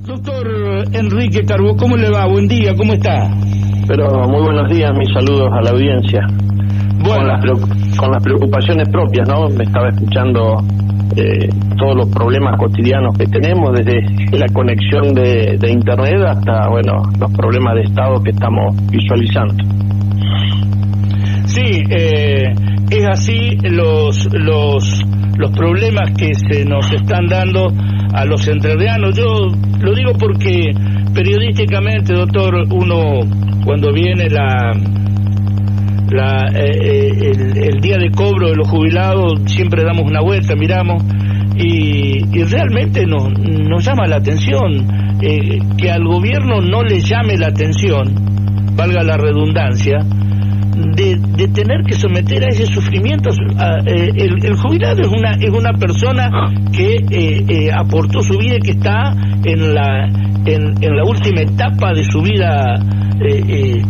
Doctor Enrique Carbó, ¿cómo le va? Buen día, ¿cómo está? Pero muy buenos días, mis saludos a la audiencia. Bueno. Con las preocupaciones propias, ¿no? Me estaba escuchando todos los problemas cotidianos que tenemos, desde la conexión de internet hasta, bueno, los problemas de Estado que estamos visualizando. Sí, es así los problemas que se nos están dando a los entrerrianos. Yo lo digo porque periodísticamente, doctor, uno cuando viene el día de cobro de los jubilados siempre damos una vuelta, miramos y realmente nos llama la atención que al gobierno no le llame la atención, valga la redundancia, de tener que someter a ese sufrimiento. El jubilado es una persona que aportó su vida y que está en la última etapa de su vida, que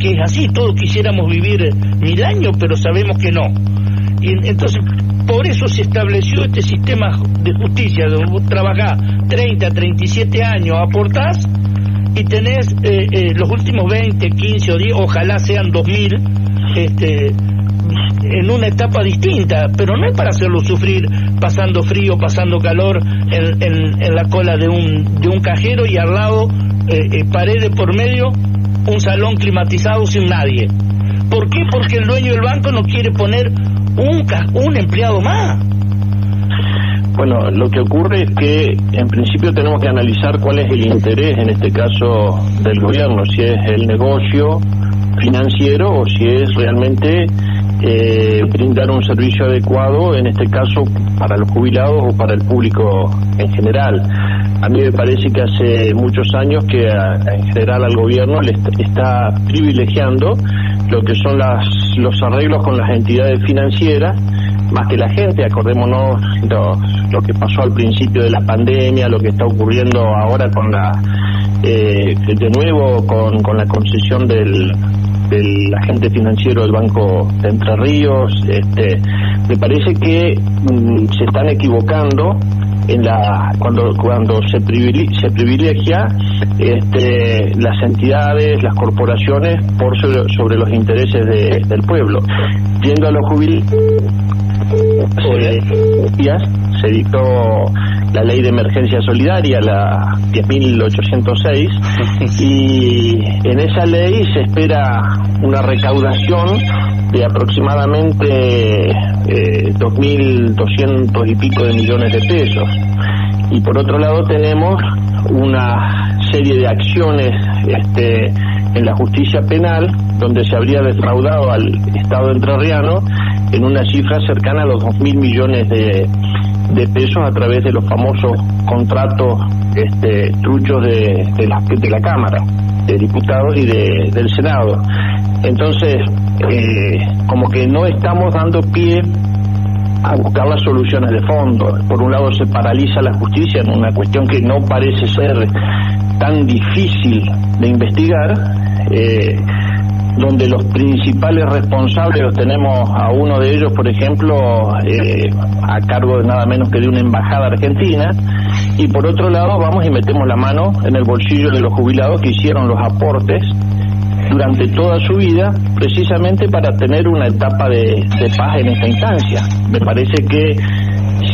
es así. Todos quisiéramos vivir 1000 años, pero sabemos que no. Y entonces por eso se estableció este sistema de justicia, donde vos trabajás 30, 37 años, aportás y tenés los últimos 20, 15 o 10, ojalá sean 2000, en una etapa distinta, pero no es para hacerlo sufrir pasando frío, pasando calor en la cola de un cajero y al lado paredes por medio, un salón climatizado sin nadie. ¿Por qué? Porque el dueño del banco no quiere poner un empleado más. Bueno, lo que ocurre es que en principio tenemos que analizar cuál es el interés, en este caso, del gobierno, si es el negocio financiero o si es realmente brindar un servicio adecuado, en este caso para los jubilados o para el público en general. A mí me parece que hace muchos años que en general al gobierno le está privilegiando lo que son los arreglos con las entidades financieras más que la gente. Acordémonos lo que pasó al principio de la pandemia, lo que está ocurriendo ahora con de nuevo con la concesión del agente financiero del Banco de Entre Ríos. Me parece que se están equivocando cuando se privilegia las entidades, las corporaciones por sobre los intereses del pueblo. Viendo a los jubilados, se dictó la ley de emergencia solidaria, la 10.806, y en esa ley se espera una recaudación de aproximadamente 2.200 y pico de millones de pesos. Y por otro lado tenemos una serie de acciones en la justicia penal donde se habría defraudado al Estado entrerriano en una cifra cercana a los 2.000 millones de pesos a través de los famosos contratos truchos de la Cámara de Diputados y del Senado. Entonces, como que no estamos dando pie a buscar las soluciones de fondo. Por un lado se paraliza la justicia en una cuestión que no parece ser tan difícil de investigar, donde los principales responsables los tenemos a uno de ellos, por ejemplo, a cargo de nada menos que de una embajada argentina, y por otro lado vamos y metemos la mano en el bolsillo de los jubilados que hicieron los aportes durante toda su vida, precisamente para tener una etapa de paz en esta instancia. Me parece que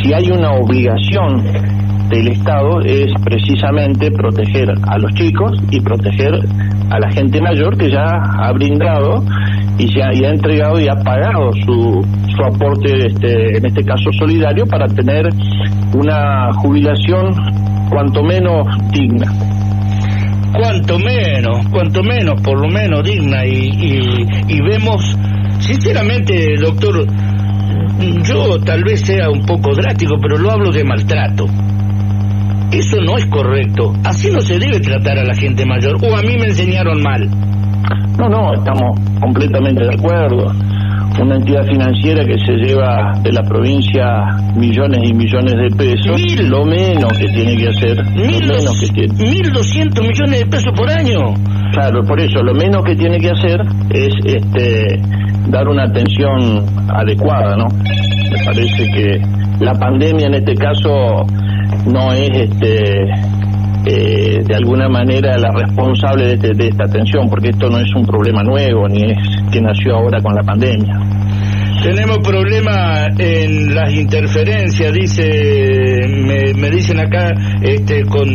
si hay una obligación del Estado es precisamente proteger a los chicos y proteger a la gente mayor que ya ha brindado y ha entregado y ha pagado su aporte, en este caso solidario, para tener una jubilación cuanto menos digna. Cuanto menos, por lo menos digna, y vemos, sinceramente, doctor, yo tal vez sea un poco drástico, pero lo hablo de maltrato. Eso no es correcto, así no se debe tratar a la gente mayor, o a mí me enseñaron mal. No, estamos completamente de acuerdo. Una entidad financiera que se lleva de la provincia millones y millones de pesos, lo menos que tiene que hacer, 1.200 millones de pesos por año. Claro, por eso, lo menos que tiene que hacer es dar una atención adecuada, ¿no? Me parece que la pandemia en este caso no es de alguna manera la responsable de esta tensión, porque esto no es un problema nuevo, ni es que nació ahora con la pandemia. Tenemos problema en las interferencias, me dicen acá, con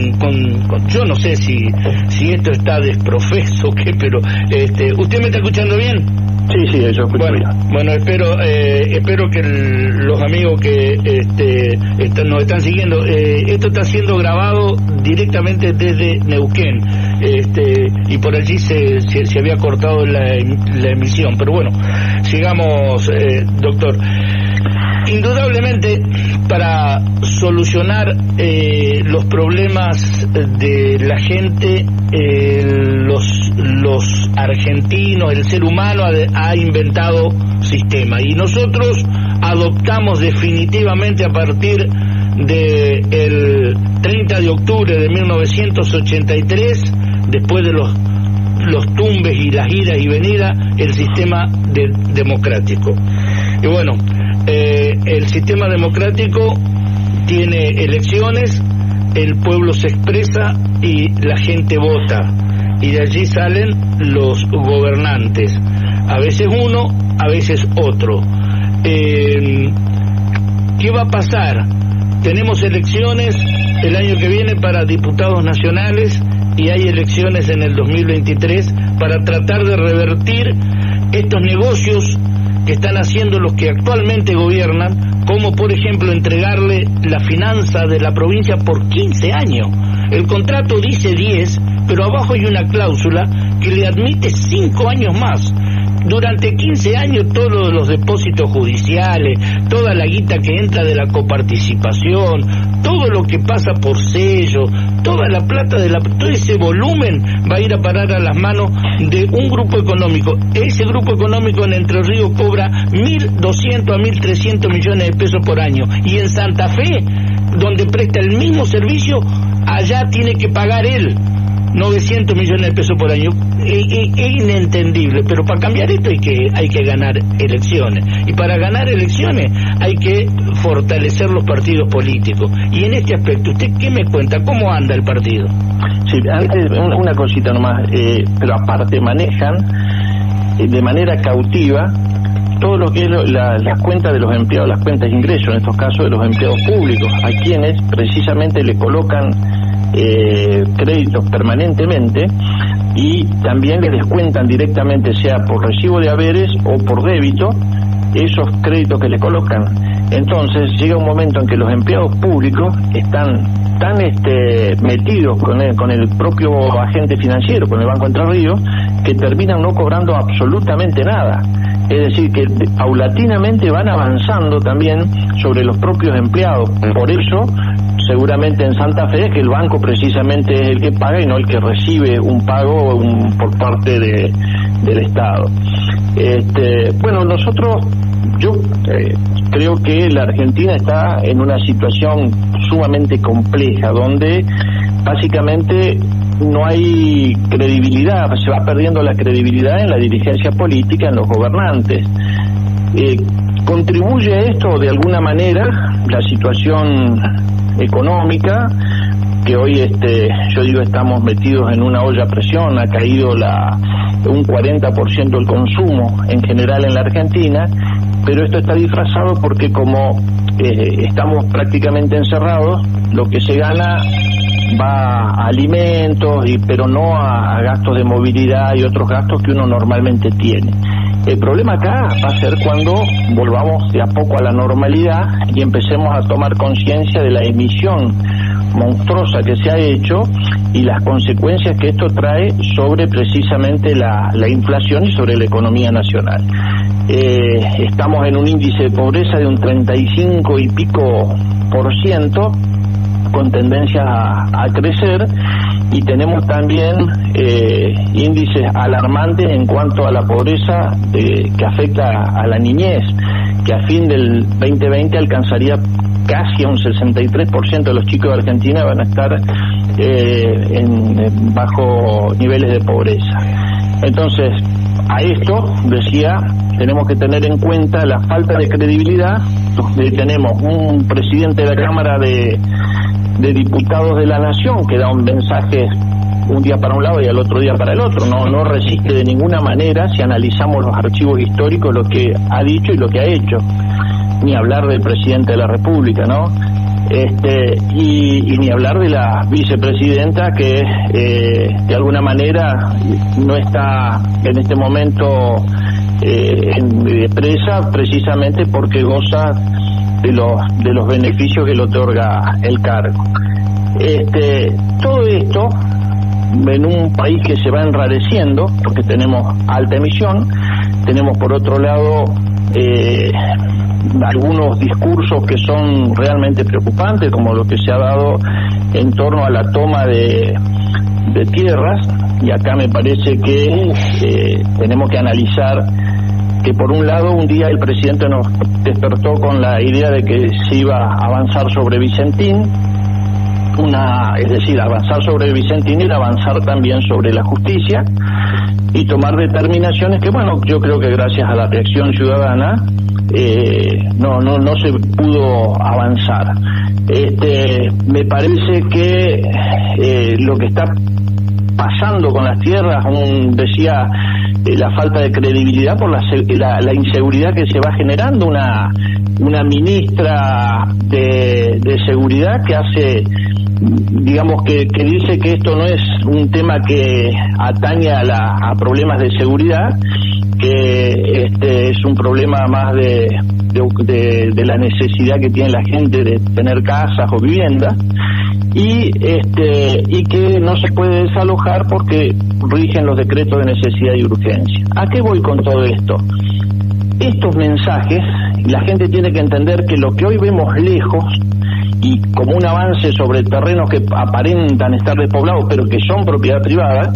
yo no sé si esto está desprofeso o qué, pero ¿usted me está escuchando bien? Sí, yo escucho bien. Bueno, espero que los amigos que nos están siguiendo, esto está siendo grabado directamente desde Neuquén, y por allí se había cortado la emisión, pero bueno, sigamos, doctor. Indudablemente, para solucionar los problemas de la gente, los argentinos, el ser humano ha inventado sistemas, y nosotros adoptamos definitivamente a partir del 30 de octubre de 1983, después de los tumbes y las idas y venidas, el sistema democrático. Y bueno, el sistema democrático tiene elecciones, el pueblo se expresa y la gente vota, y de allí salen los gobernantes, a veces uno, a veces otro. ¿Qué va a pasar? Tenemos elecciones el año que viene para diputados nacionales, y hay elecciones en el 2023 para tratar de revertir estos negocios que están haciendo los que actualmente gobiernan, como por ejemplo entregarle la finanza de la provincia por 15 años. El contrato dice 10, pero abajo hay una cláusula que le admite 5 años más. Durante 15 años todos los depósitos judiciales, toda la guita que entra de la coparticipación, todo lo que pasa por sello, toda la plata todo ese volumen va a ir a parar a las manos de un grupo económico. Ese grupo económico en Entre Ríos cobra 1.200 a 1.300 millones de pesos por año, y en Santa Fe, donde presta el mismo servicio, allá tiene que pagar él 900 millones de pesos por año. Es inentendible, pero para cambiar esto hay que ganar elecciones, y para ganar elecciones hay que fortalecer los partidos políticos. Y en este aspecto, ¿usted qué me cuenta? ¿Cómo anda el partido? Sí, antes una cosita nomás, pero aparte manejan de manera cautiva todo lo que es las cuentas de los empleados, las cuentas de ingresos, en estos casos de los empleados públicos, a quienes precisamente le colocan créditos permanentemente, y también le descuentan directamente, sea por recibo de haberes o por débito, esos créditos que le colocan. Entonces llega un momento en que los empleados públicos están tan metidos con el propio agente financiero, con el Banco Entre Ríos, que terminan no cobrando absolutamente nada. Es decir, que paulatinamente van avanzando también sobre los propios empleados. Por eso, seguramente en Santa Fe, es que el banco precisamente es el que paga y no el que recibe un pago por parte del Estado. Bueno, yo creo que la Argentina está en una situación sumamente compleja, donde básicamente no hay credibilidad, se va perdiendo la credibilidad en la dirigencia política, en los gobernantes. ¿Contribuye esto de alguna manera la situación económica, que hoy yo digo estamos metidos en una olla a presión? Ha caído un 40% el consumo en general en la Argentina, pero esto está disfrazado porque como estamos prácticamente encerrados, lo que se gana va a alimentos, pero no a gastos de movilidad y otros gastos que uno normalmente tiene. El problema acá va a ser cuando volvamos de a poco a la normalidad y empecemos a tomar conciencia de la emisión monstruosa que se ha hecho y las consecuencias que esto trae sobre precisamente la inflación y sobre la economía nacional. Estamos en un índice de pobreza de un 35 y pico % con tendencia a crecer, y tenemos también índices alarmantes en cuanto a la pobreza que afecta a la niñez, que a fin del 2020 alcanzaría casi a un 63% de los chicos de Argentina van a estar en bajo niveles de pobreza. Entonces, a esto, decía, tenemos que tener en cuenta la falta de credibilidad, donde tenemos un presidente de la Cámara de Diputados de la Nación que da un mensaje un día para un lado y al otro día para el otro, no resiste de ninguna manera si analizamos los archivos históricos lo que ha dicho y lo que ha hecho, ni hablar del presidente de la República, ¿no? Y ni hablar de la vicepresidenta que de alguna manera no está en este momento presa precisamente porque goza de los beneficios que le otorga el cargo. Todo esto en un país que se va enrareciendo porque tenemos alta emisión, tenemos por otro lado algunos discursos que son realmente preocupantes, como lo que se ha dado en torno a la toma de tierras, y acá me parece que tenemos que analizar que por un lado un día el presidente nos despertó con la idea de que se iba a avanzar sobre Vicentín, es decir, avanzar sobre Vicentín era avanzar también sobre la justicia y tomar determinaciones que, bueno, yo creo que gracias a la reacción ciudadana no se pudo avanzar. Me parece que lo que está pasando con las tierras, decía la falta de credibilidad por la inseguridad que se va generando, una ministra de seguridad que hace, digamos que dice que esto no es un tema que atañe a problemas de seguridad, que es un problema más de la necesidad que tiene la gente de tener casas o viviendas, y que no se puede desalojar porque rigen los decretos de necesidad y urgencia. ¿A qué voy con todo esto? Estos mensajes, la gente tiene que entender que lo que hoy vemos lejos y como un avance sobre terrenos que aparentan estar despoblados pero que son propiedad privada,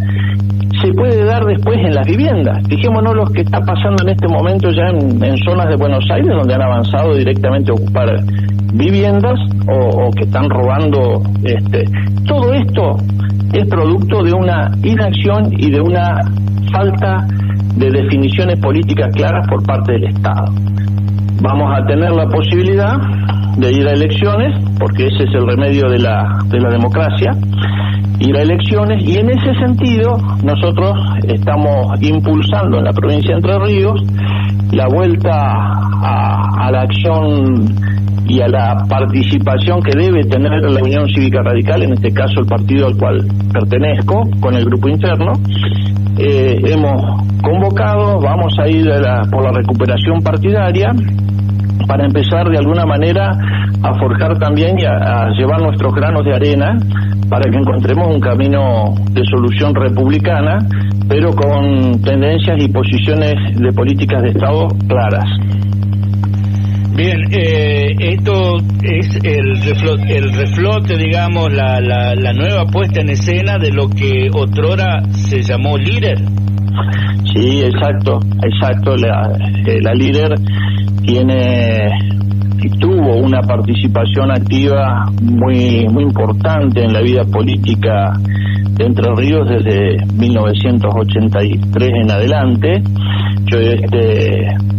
se puede dar después en las viviendas. Fijémonos lo que está pasando en este momento ya en zonas de Buenos Aires, donde han avanzado directamente a ocupar viviendas o que están robando. Todo esto es producto de una inacción y de una falta de definiciones políticas claras por parte del Estado. Vamos a tener la posibilidad de ir a elecciones, porque ese es el remedio de la democracia, ir a elecciones, y en ese sentido nosotros estamos impulsando en la provincia de Entre Ríos la vuelta a la acción y a la participación que debe tener la Unión Cívica Radical, en este caso el partido al cual pertenezco, con el grupo interno. Hemos convocado, vamos a ir por la recuperación partidaria, para empezar de alguna manera a forjar también y a llevar nuestros granos de arena para que encontremos un camino de solución republicana, pero con tendencias y posiciones de políticas de Estado claras. Bien, esto es el reflote, digamos, la nueva puesta en escena de lo que otrora se llamó líder. Sí, exacto. La líder tiene y tuvo una participación activa muy importante en la vida política de Entre Ríos desde 1983 en adelante.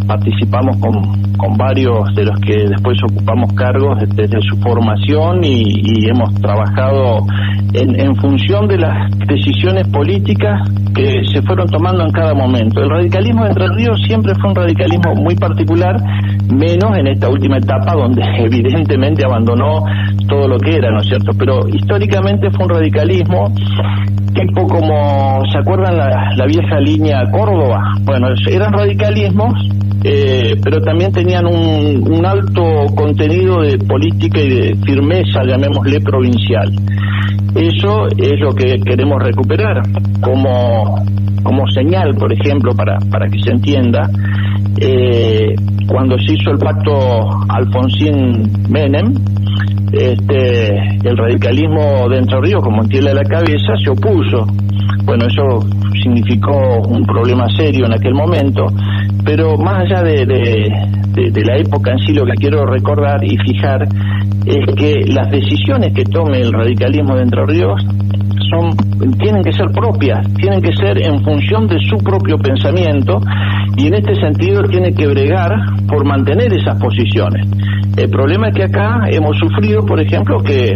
Participamos con varios de los que después ocupamos cargos desde su formación y hemos trabajado en función de las decisiones políticas que se fueron tomando en cada momento. El radicalismo de Entre Ríos siempre fue un radicalismo muy particular, menos en esta última etapa donde evidentemente abandonó todo lo que era, ¿no es cierto? Pero históricamente fue un radicalismo tipo como, ¿se acuerdan la vieja línea Córdoba? Bueno, eran radicalismos, pero también tenían un alto contenido de política y de firmeza, llamémosle provincial. Eso es lo que queremos recuperar como señal, por ejemplo, para que se entienda. Cuando se hizo el pacto Alfonsín-Menem, el radicalismo de Entre Ríos, como entiende la cabeza, se opuso. Bueno, eso significó un problema serio en aquel momento, pero más allá de la época en sí, lo que quiero recordar y fijar es que las decisiones que tome el radicalismo de Entre Ríos tienen que ser propias, tienen que ser en función de su propio pensamiento, y en este sentido tiene que bregar por mantener esas posiciones. El problema es que acá hemos sufrido, por ejemplo, que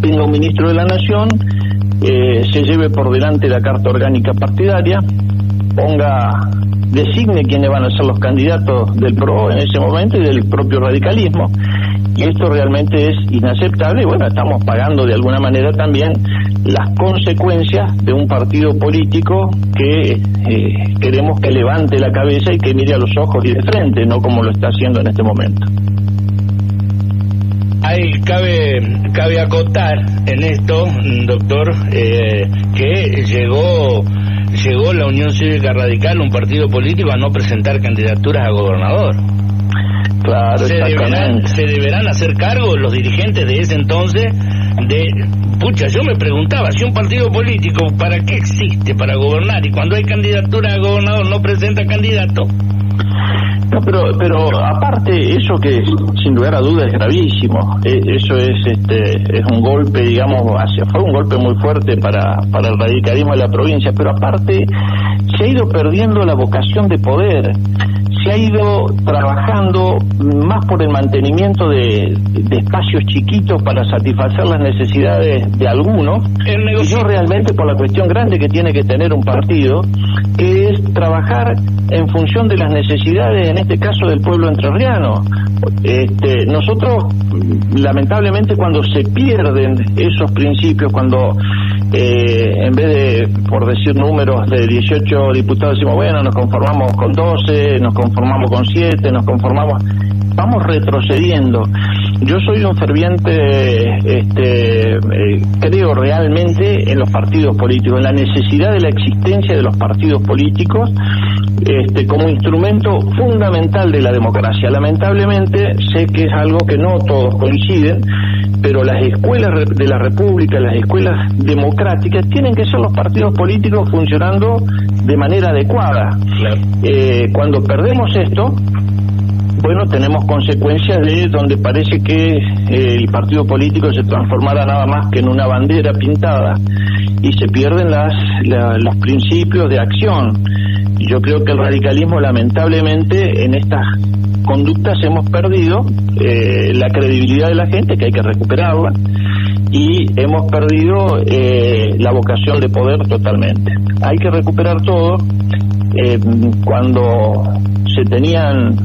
venga un ministro de la Nación se lleve por delante la carta orgánica partidaria, designe quiénes van a ser los candidatos del PRO en ese momento y del propio radicalismo. Y esto realmente es inaceptable y bueno, estamos pagando de alguna manera también las consecuencias de un partido político que queremos que levante la cabeza y que mire a los ojos y de frente, no como lo está haciendo en este momento. Ahí cabe acotar en esto, doctor, que llegó la Unión Cívica Radical, un partido político, a no presentar candidaturas a gobernador. Claro, exactamente. Se deberán hacer cargo los dirigentes de ese entonces yo me preguntaba, si un partido político, ¿para qué existe? Para gobernar, y cuando hay candidatura a gobernador no presenta candidato. No, pero aparte, eso que sin lugar a dudas es gravísimo, eso es un golpe, digamos, fue un golpe muy fuerte para el radicalismo de la provincia, pero aparte se ha ido perdiendo la vocación de poder, se ha ido trabajando más por el mantenimiento de espacios chiquitos para satisfacer las necesidades de algunos, y yo realmente por la cuestión grande que tiene que tener un partido, que es trabajar en función de las necesidades, en este caso del pueblo entrerriano. Nosotros, lamentablemente, cuando se pierden esos principios, cuando en vez de, por decir números, de 18 diputados decimos, bueno, nos conformamos con 12, nos conformamos con 7, vamos retrocediendo. Yo soy un ferviente, creo realmente en los partidos políticos, en la necesidad de la existencia de los partidos políticos como instrumento fundamental de la democracia. Lamentablemente sé que es algo que no todos coinciden, pero las escuelas de la República, las escuelas democráticas, tienen que ser los partidos políticos funcionando de manera adecuada. Claro. Cuando perdemos esto, bueno, tenemos consecuencias de donde parece que el partido político se transformará nada más que en una bandera pintada y se pierden los principios de acción. Y yo creo que el radicalismo, lamentablemente, en estas conductas hemos perdido la credibilidad de la gente, que hay que recuperarla, y hemos perdido la vocación de poder totalmente. Hay que recuperar todo. Cuando se tenían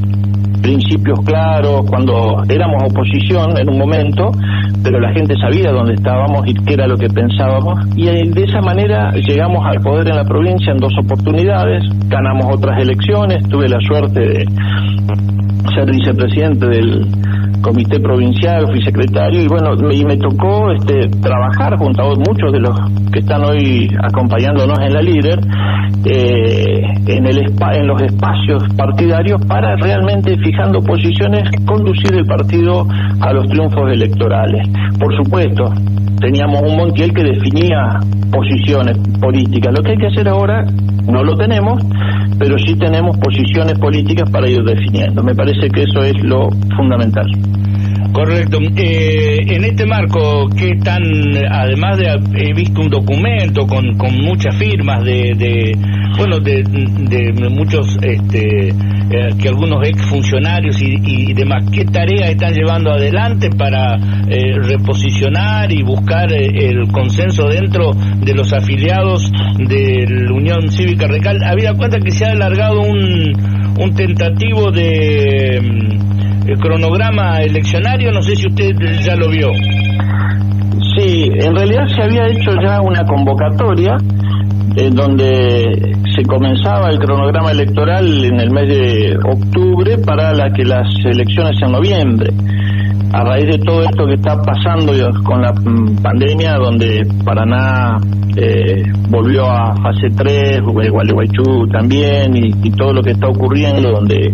principios claros, cuando éramos oposición en un momento, pero la gente sabía dónde estábamos y qué era lo que pensábamos, y de esa manera llegamos al poder en la provincia en 2 oportunidades, ganamos otras elecciones, tuve la suerte de ser vicepresidente del comité provincial, fui secretario, y bueno, me tocó trabajar junto a muchos de los que están hoy acompañándonos en la líder, en los espacios partidarios, para realmente, fijando posiciones, conducir el partido a los triunfos electorales. Por supuesto, teníamos un Montiel que definía posiciones políticas. Lo que hay que hacer ahora no lo tenemos, pero sí tenemos posiciones políticas para ir definiendo. Me parece que eso es lo fundamental. Correcto. En este marco, ¿qué tan, además he visto un documento con muchas firmas de muchos que algunos exfuncionarios y demás, qué tareas están llevando adelante para reposicionar y buscar el consenso dentro de los afiliados de la Unión Cívica Radical? Habida cuenta que se ha alargado un tentativo de cronograma eleccionario, no sé si usted ya lo vio. Sí, en realidad se había hecho ya una convocatoria en donde se comenzaba el cronograma electoral en el mes de octubre para las elecciones en noviembre. A raíz de todo esto que está pasando con la pandemia, donde Paraná volvió a fase 3, Gualeguaychú también, y todo lo que está ocurriendo, donde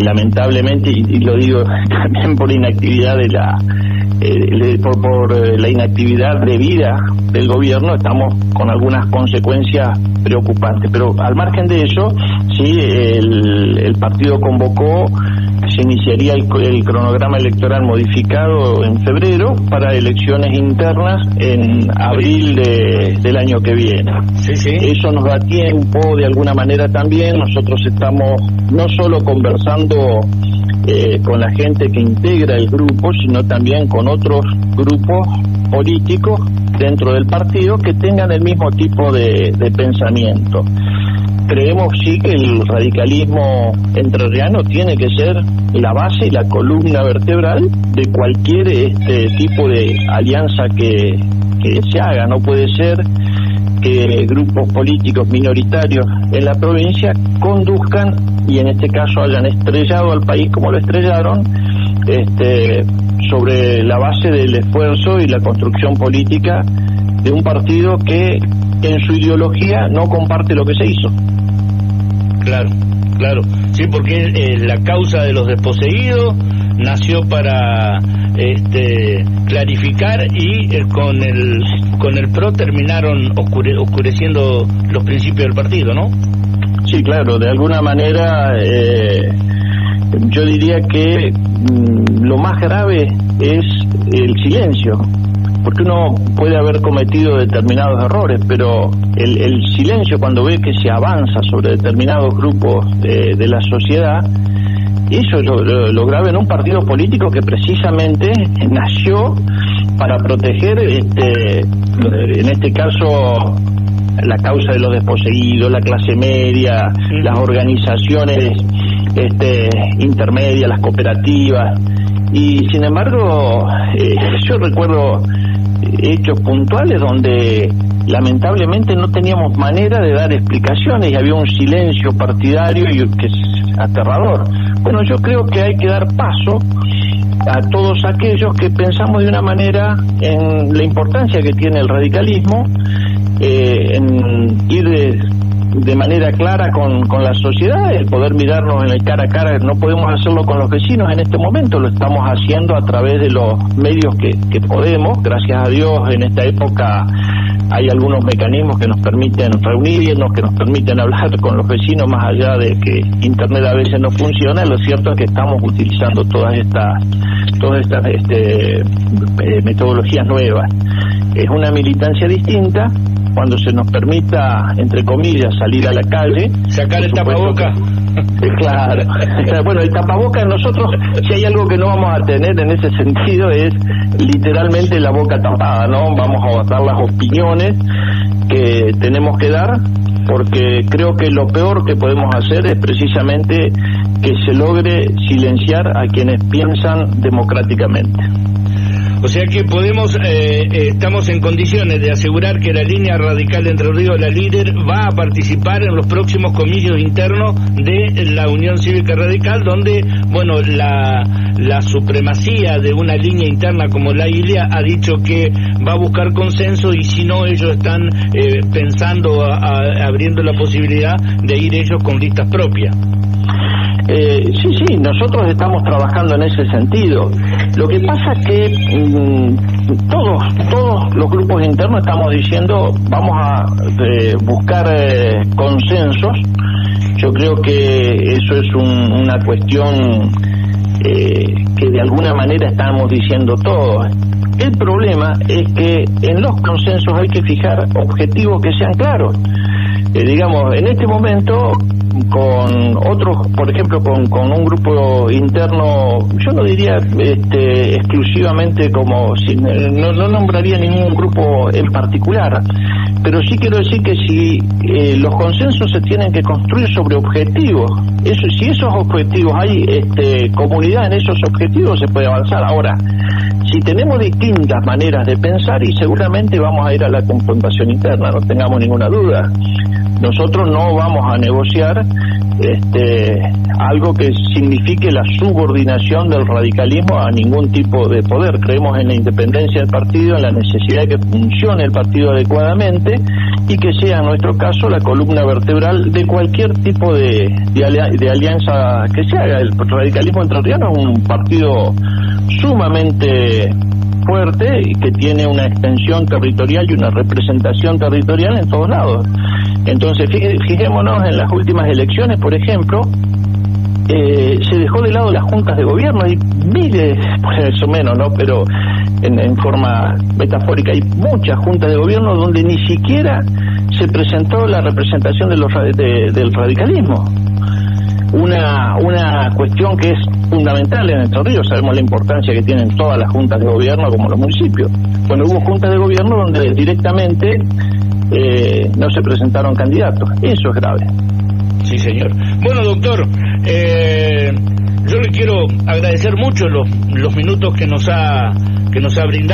lamentablemente, y lo digo también por inactividad por la inactividad debida del gobierno, estamos con algunas consecuencias preocupantes. Pero al margen de eso, sí, el partido convocó, se iniciaría el cronograma electoral modificado en febrero para elecciones internas en abril del año que viene. Sí, sí. Eso nos da tiempo de alguna manera también. Nosotros estamos no solo conversando con la gente que integra el grupo, sino también con otros grupos políticos dentro del partido que tengan el mismo tipo de pensamiento. Creemos sí que el radicalismo entrerriano tiene que ser la base y la columna vertebral de cualquier tipo de alianza que se haga. No puede ser que grupos políticos minoritarios en la provincia conduzcan y en este caso hayan estrellado al país como lo estrellaron, sobre la base del esfuerzo y la construcción política de un partido que en su ideología no comparte lo que se hizo. Claro, sí, porque la causa de los desposeídos nació para clarificar y con el PRO terminaron oscureciendo los principios del partido, ¿no? Sí, claro, de alguna manera yo diría que lo más grave es el silencio, porque uno puede haber cometido determinados errores, pero el silencio cuando ve que se avanza sobre determinados grupos de la sociedad, eso es lo grave en un partido político que precisamente nació para proteger, en este caso, la causa de los desposeídos, la clase media, las organizaciones intermedias, las cooperativas. Y sin embargo, yo recuerdo hechos puntuales donde lamentablemente no teníamos manera de dar explicaciones y había un silencio partidario y que es aterrador. Bueno, yo creo que hay que dar paso a todos aquellos que pensamos de una manera en la importancia que tiene el radicalismo, en ir de manera clara con la sociedad, el poder mirarnos en el cara a cara. No podemos hacerlo con los vecinos en este momento, lo estamos haciendo a través de los medios que podemos. Gracias a Dios en esta época hay algunos mecanismos que nos permiten reunirnos, que nos permiten hablar con los vecinos, más allá de que internet a veces no funciona. Lo cierto es que estamos utilizando todas estas metodologías nuevas. Es una militancia distinta. Cuando se nos permita, entre comillas, salir a la calle, sacar el tapaboca. Claro. Bueno, el tapaboca, nosotros, si hay algo que no vamos a tener en ese sentido, es literalmente la boca tapada, ¿no? Vamos a dar las opiniones que tenemos que dar, porque creo que lo peor que podemos hacer es precisamente que se logre silenciar a quienes piensan democráticamente. O sea que estamos en condiciones de asegurar que la línea radical de Entre Ríos, la líder, va a participar en los próximos comicios internos de la Unión Cívica Radical, donde, bueno, la supremacía de una línea interna como la ILIA ha dicho que va a buscar consenso, y si no, ellos están pensando abriendo la posibilidad de ir ellos con listas propias. Sí, nosotros estamos trabajando en ese sentido. Lo que pasa es que todos los grupos internos estamos diciendo vamos a buscar consensos. Yo creo que eso es una cuestión que de alguna manera estamos diciendo todos. El problema es que en los consensos hay que fijar objetivos que sean claros. Digamos, en este momento, con otros, por ejemplo, con un grupo interno, yo no diría exclusivamente como, no nombraría ningún grupo en particular, pero sí quiero decir que si los consensos se tienen que construir sobre objetivos, si esos objetivos hay comunidad en esos objetivos, se puede avanzar. Ahora, si tenemos distintas maneras de pensar, y seguramente vamos a ir a la confrontación interna, no tengamos ninguna duda. Nosotros no vamos a negociar algo que signifique la subordinación del radicalismo a ningún tipo de poder. Creemos en la independencia del partido, en la necesidad de que funcione el partido adecuadamente y que sea, en nuestro caso, la columna vertebral de cualquier tipo de alianza que se haga. El radicalismo entrerriano es un partido sumamente fuerte y que tiene una extensión territorial y una representación territorial en todos lados. Entonces, fijémonos en las últimas elecciones, por ejemplo, se dejó de lado las juntas de gobierno. Hay miles, por eso menos, ¿no? Pero en forma metafórica, hay muchas juntas de gobierno donde ni siquiera se presentó la representación del radicalismo. Una cuestión que es fundamental en Entre Ríos. Sabemos la importancia que tienen todas las juntas de gobierno como los municipios. Bueno, hubo juntas de gobierno donde directamente no se presentaron candidatos. Eso es grave. Sí, señor. Bueno, doctor, yo le quiero agradecer mucho los minutos que nos ha brindado.